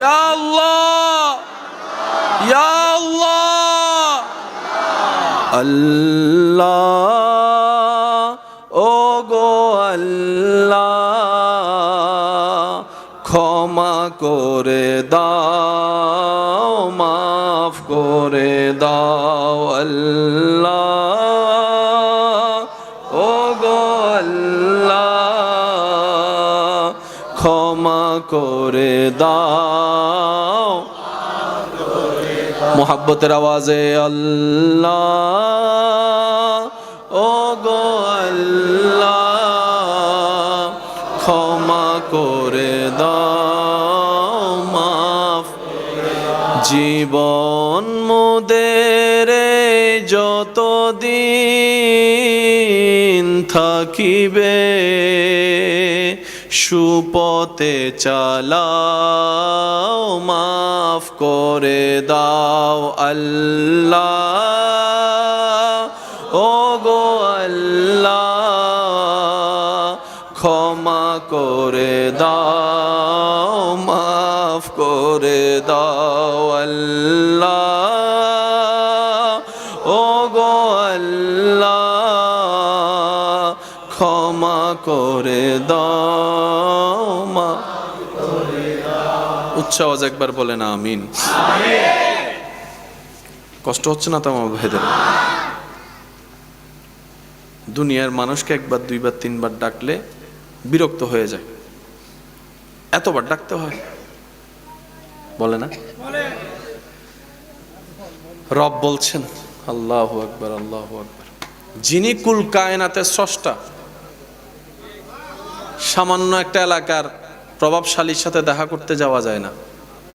ইয়া আল্লাহ, ইয়া আল্লাহ। আল্লাহ ও গো আল্লাহ, ক্ষমা করে দাও, মাফ করে দাও। আল্লাহ ও গো আল্লাহ, ক্ষমা করে দাও। মোহাব্বতের আওয়াজে আল্লাহ ও গো আল্লাহ, ক্ষমা করে দাও, মাফ। জীবন মোদের যতদিন থাকিবে, সুপথে চালাও, মাফ করে দাও। আল্লাহ ও গো আল্লাহ, ক্ষমা করে দাও, মাফ করে দাও। আল্লাহ ও গো আল্লাহ, ক্ষমা করে দাও, মাফ করে দাও। উচ্চ আওয়াজ একবার বলেন আমিন। কষ্ট হচ্ছে না তো আমার ভাইদের? দুনিয়ার মানুষকে একবার, দুইবার, তিনবার ডাকলে বিরক্ত হয়ে যায়, এতবার ডাকতে হয়, বলে না? রব বলছেন আল্লাহু আকবার, আল্লাহু আকবার, যিনি কুল কায়নাতের স্রষ্টা, সামান্য একটা এলাকার প্রভাবশালীর সাথে দেখা করতে যাওয়া যায় না।